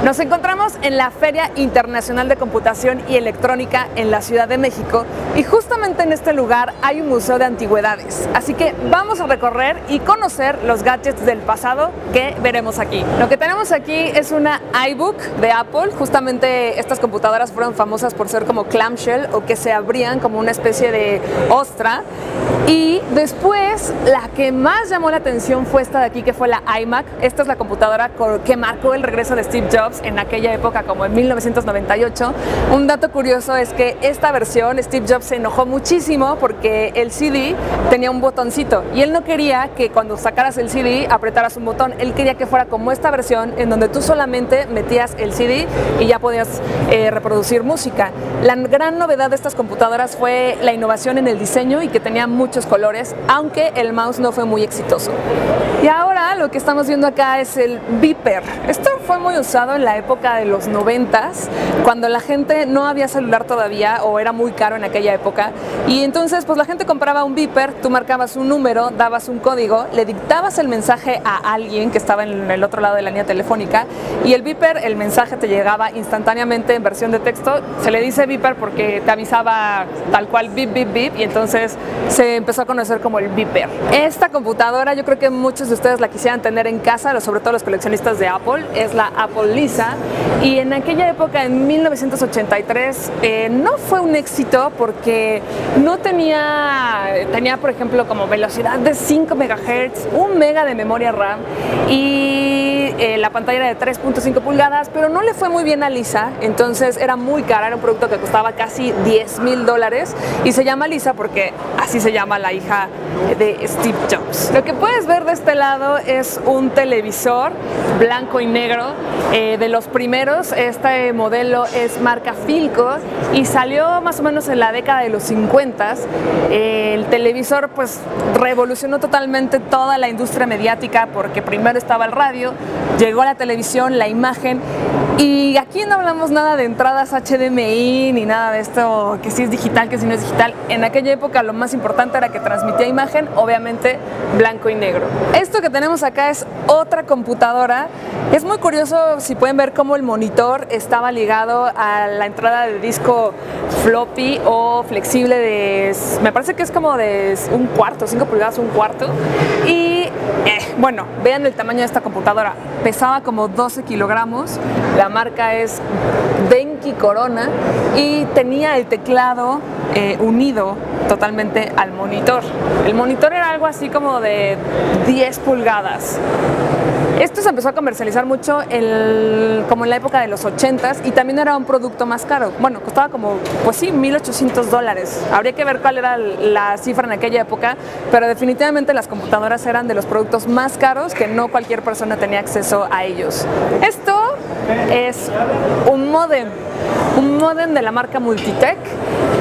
Nos encontramos en la Feria Internacional de Computación y Electrónica en la Ciudad de México y justamente en este lugar hay un museo de antigüedades. Así que vamos a recorrer y conocer los gadgets del pasado que veremos aquí. Lo que tenemos aquí es una iBook de Apple. Justamente estas computadoras fueron famosas por ser como clamshell o que se abrían como una especie de ostra. Y después la que más llamó la atención fue esta de aquí, que fue la iMac. Esta es la computadora que marcó el regreso de Steve Jobs en aquella época, como en 1998. Un dato curioso es que esta versión, Steve Jobs se enojó muchísimo porque el CD tenía un botoncito y él no quería que cuando sacaras el CD apretaras un botón. Él quería que fuera como esta versión en donde tú solamente metías el CD y ya podías reproducir música. La gran novedad de estas computadoras fue la innovación en el diseño y que tenía muchos colores, aunque el mouse no fue muy exitoso. Y ahora lo que estamos viendo acá es el Beeper. Esto fue muy usado en la época de los 90s, cuando la gente no había celular todavía o era muy caro en aquella época, y entonces pues la gente compraba un beeper, tú marcabas un número, dabas un código, le dictabas el mensaje a alguien que estaba en el otro lado de la línea telefónica y el beeper, el mensaje te llegaba instantáneamente en versión de texto. Se le dice beeper porque te avisaba tal cual beep, beep, beep, y entonces se empezó a conocer como el beeper. Esta computadora yo creo que muchos de ustedes la quisieran tener en casa, sobre todo los coleccionistas de Apple. Es la Apple Lisa, y en aquella época, en 1983, no fue un éxito porque no tenía por ejemplo como velocidad de 5 MHz, 1 mega de memoria RAM y la pantalla era de 3.5 pulgadas, pero no le fue muy bien a Lisa, entonces era muy cara, era un producto que costaba casi $10,000 y se llama Lisa porque así se llama la hija de Steve Jobs. Lo que puedes ver de este lado es un televisor blanco y negro, de los primeros. Este modelo es marca Philco y salió más o menos en la década de los 50. El televisor pues revolucionó totalmente toda la industria mediática porque primero estaba el radio, llegó la televisión, la imagen, y aquí no hablamos nada de entradas HDMI ni nada de esto, que si es digital, que si no es digital. En aquella época lo más importante era que transmitía imagen, obviamente blanco y negro. Esto que tenemos acá es otra computadora. Es muy curioso si pueden ver cómo el monitor estaba ligado a la entrada de disco floppy o flexible de, me parece que es como de 1/4, 5 pulgadas, 1/4. Y bueno, vean el tamaño de esta computadora. Pesaba como 12 kilogramos. La marca es Denki Corona y tenía el teclado unido totalmente al monitor. El monitor era algo así como de 10 pulgadas. Esto se empezó a comercializar mucho como en la época de los 80s y también era un producto más caro. Bueno, costaba como, pues sí, $1,800. Habría que ver cuál era la cifra en aquella época, pero definitivamente las computadoras eran de los productos más caros que no cualquier persona tenía acceso a ellos. Esto es un módem de la marca Multitech,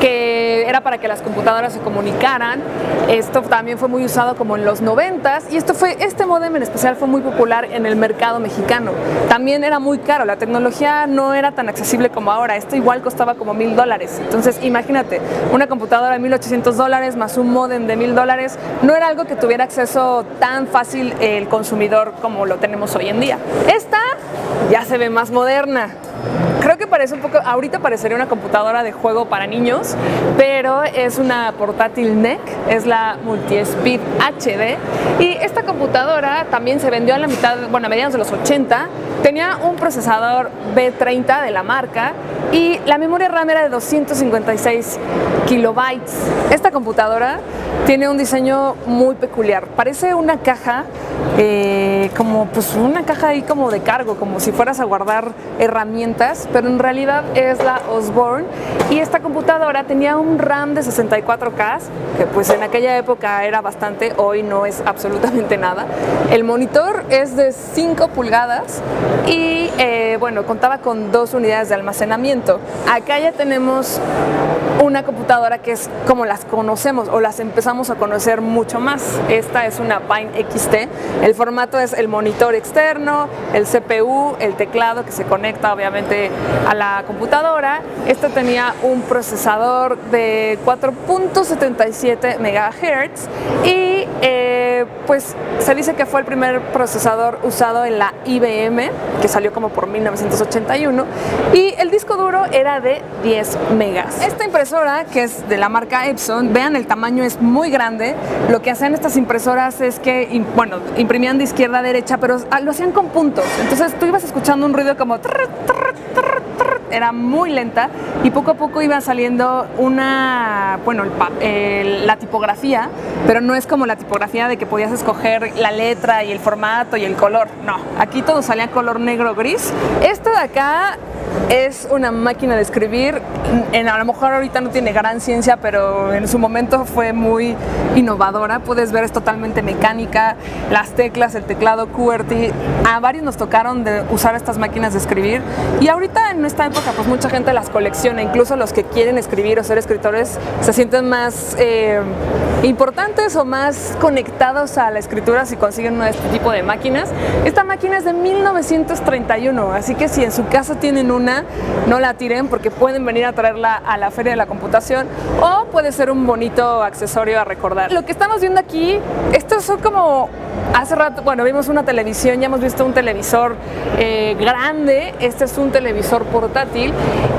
que era para que las computadoras se comunicaran. Esto también fue muy usado como en los 90s y este módem en especial fue muy popular en el mercado mexicano. También era muy caro, la tecnología no era tan accesible como ahora. Esto igual costaba como $1,000. Entonces imagínate, una computadora de $1,800 más un módem de $1,000, no era algo que tuviera acceso tan fácil el consumidor como lo tenemos hoy en día. Esta ya se ve más moderna. Creo que parece un poco, ahorita parecería una computadora de juego para niños, pero es una portátil NEC, es la Multispeed HD, y esta computadora también se vendió a la mitad, bueno, a mediados de los 80, tenía un procesador B30 de la marca y la memoria RAM era de 256 kilobytes. Esta computadora tiene un diseño muy peculiar, parece una caja, como pues una caja ahí como de cargo, como si fueras a guardar herramientas, pero en realidad es la Osborne, y esta computadora tenía un RAM de 64K, que pues en aquella época era bastante, hoy no es absolutamente nada. El monitor es de 5 pulgadas y bueno, contaba con 2 unidades de almacenamiento. Acá ya tenemos una computadora que es como las conocemos o las empezamos a conocer mucho más. Esta es una Pine XT. El formato es el monitor externo, el CPU, el teclado que se conecta obviamente a la computadora. Esta tenía un procesador de 4.77 MHz y pues se dice que fue el primer procesador usado en la IBM, que salió como por 1981, y el disco duro era de 10 megas. Esta impresora, que es de la marca Epson, vean, el tamaño es muy grande. Lo que hacían estas impresoras es que, bueno, imprimían de izquierda a derecha, pero lo hacían con puntos. Entonces tú ibas escuchando un ruido como era muy lenta y poco a poco iba saliendo la tipografía, pero no es como la tipografía de que podías escoger la letra y el formato y el color. No, aquí todo salía color negro gris. Esto de acá es una máquina de escribir. A lo mejor ahorita no tiene gran ciencia, pero en su momento fue muy innovadora. Puedes ver, es totalmente mecánica, las teclas, el teclado QWERTY. A varios nos tocaron de usar estas máquinas de escribir, y ahorita en esta época pues mucha gente las colecciona. Incluso los que quieren escribir o ser escritores se sienten más importantes o más conectados a la escritura si consiguen uno de este tipo de máquinas. Esta máquina es de 1931, así que si en su casa tienen una, no la tiren, porque pueden venir a traerla a la Feria de la Computación, o puede ser un bonito accesorio a recordar. Lo que estamos viendo aquí, estos son como hace rato, bueno, vimos una televisión, ya hemos visto un televisor grande. Este es un televisor portátil,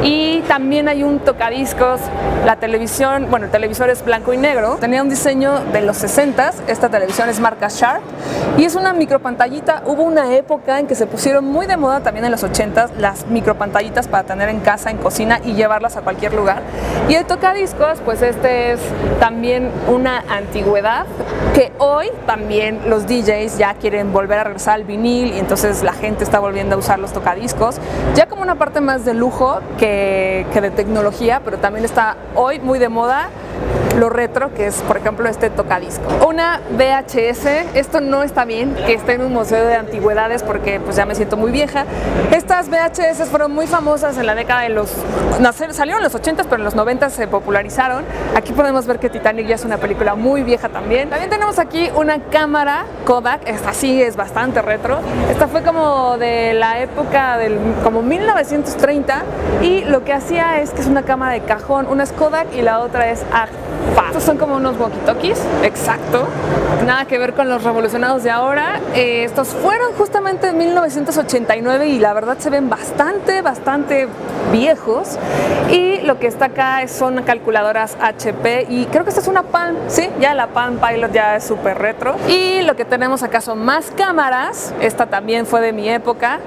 y también hay un tocadiscos. La televisión, bueno, el televisor es blanco y negro, tenía un diseño de los 60s. Esta televisión es marca Sharp y es una micropantallita. Hubo una época en que se pusieron muy de moda también en los 80s las micropantallitas para tener en casa, en cocina, y llevarlas a cualquier lugar. Y el tocadiscos, pues este es también una antigüedad, que hoy también los DJs ya quieren volver a regresar al vinil, y entonces la gente está volviendo a usar los tocadiscos ya como una parte más de lujo que de tecnología, pero también está hoy muy de moda lo retro, que es por ejemplo este tocadisco. Una VHS, esto no está bien que esté en un museo de antigüedades, porque pues ya me siento muy vieja. Estas VHS fueron muy famosas en la década de los... salieron en los 80s, pero en los 90s se popularizaron. Aquí podemos ver que Titanic ya es una película muy vieja también. También tenemos aquí una cámara Kodak, esta sí es bastante retro. Esta fue como de la época del como 1930, y lo que hacía es que es una cámara de cajón. Una es Kodak y la otra es Agfa. Estos son como unos walkie-talkies, exacto, nada que ver con los revolucionados de ahora. Estos fueron justamente en 1989 y la verdad se ven bastante viejos. Y lo que está acá son calculadoras HP, y creo que esta es una Palm, sí, ya la Palm Pilot ya es súper retro. Y lo que tenemos acá son más cámaras. Esta también fue de mi época.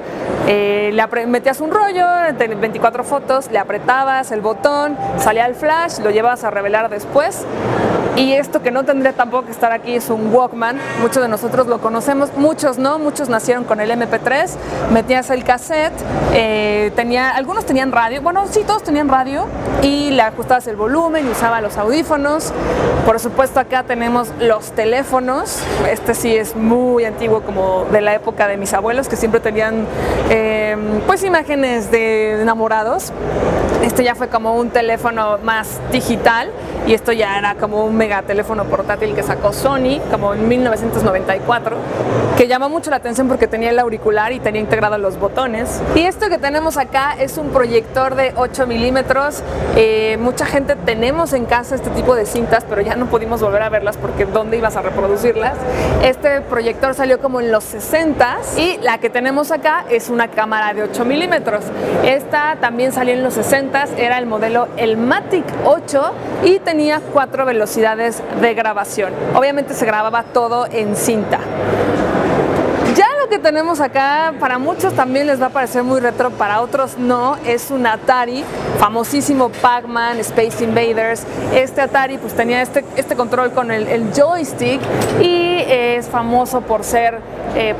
Metías un rollo, 24 fotos, le apretabas el botón, salía el flash, lo llevabas a revelar después. Y esto que no tendría tampoco que estar aquí es un Walkman. Muchos de nosotros lo conocemos, muchos no, muchos nacieron con el MP3. Metías el cassette, algunos tenían radio, bueno sí, todos tenían radio, y le ajustabas el volumen y usaba los audífonos. Por supuesto acá tenemos los teléfonos. Este sí es muy antiguo, como de la época de mis abuelos, que siempre tenían pues imágenes de enamorados. Este ya fue como un teléfono más digital, y esto ya era como un mega teléfono portátil que sacó Sony como en 1994, que llamó mucho la atención porque tenía el auricular y tenía integrados los botones. Y esto que tenemos acá es un proyector de 8 milímetros. Mucha gente tenemos en casa este tipo de cintas, pero ya no pudimos volver a verlas porque ¿dónde ibas a reproducirlas? Este proyector salió como en los 60s, y la que tenemos acá es una cámara de 8 milímetros. Esta también salió en los 60s, era el modelo el Matic 8 y tenía 4 velocidades de grabación. Obviamente se grababa todo en cinta. Ya lo que tenemos acá, para muchos también les va a parecer muy retro, para otros no, es un Atari, famosísimo Pac-Man, Space Invaders. Este Atari pues tenía este control con el joystick, y es famoso por ser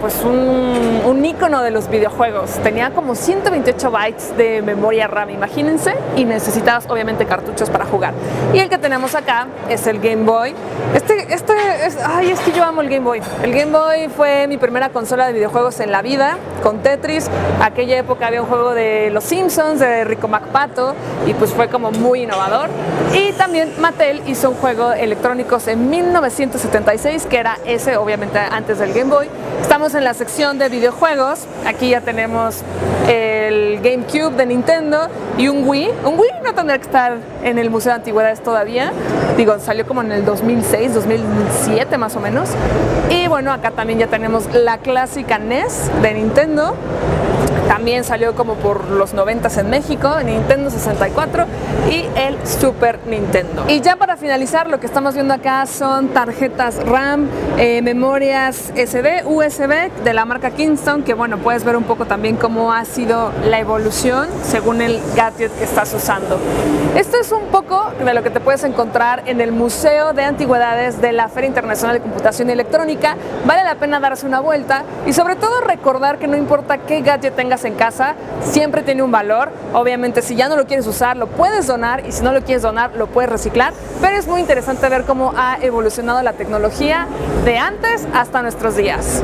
pues un ícono de los videojuegos. Tenía como 128 bytes de memoria RAM, imagínense, y necesitabas obviamente cartuchos para jugar. Y el que tenemos acá es el Game Boy. Es que yo amo el Game Boy. El Game Boy fue mi primera consola de videojuegos en la vida, con Tetris. Aquella época había un juego de Los Simpsons, de Rico McPato, y pues fue como muy innovador. Y también Mattel hizo un juego electrónicos en 1976 que era DS, obviamente antes del Game Boy. Estamos en la sección de videojuegos. Aquí ya tenemos el GameCube de Nintendo y un Wii. Un Wii no tendrá que estar en el Museo de Antigüedades todavía. Digo, salió como en el 2006, 2007 más o menos. Y bueno, acá también ya tenemos la clásica NES de Nintendo. También salió como por los 90s en México, Nintendo 64 y el Super Nintendo. Y ya para finalizar, lo que estamos viendo acá son tarjetas RAM, memorias SD, USB de la marca Kingston, que bueno, puedes ver un poco también cómo ha sido la evolución según el gadget que estás usando. Esto es un poco de lo que te puedes encontrar en el Museo de Antigüedades de la Feria Internacional de Computación y Electrónica. Vale la pena darse una vuelta y sobre todo recordar que no importa qué gadget tengas en casa, siempre tiene un valor. Obviamente, si ya no lo quieres usar, lo puedes donar, y si no lo quieres donar, lo puedes reciclar, pero es muy interesante ver cómo ha evolucionado la tecnología de antes hasta nuestros días.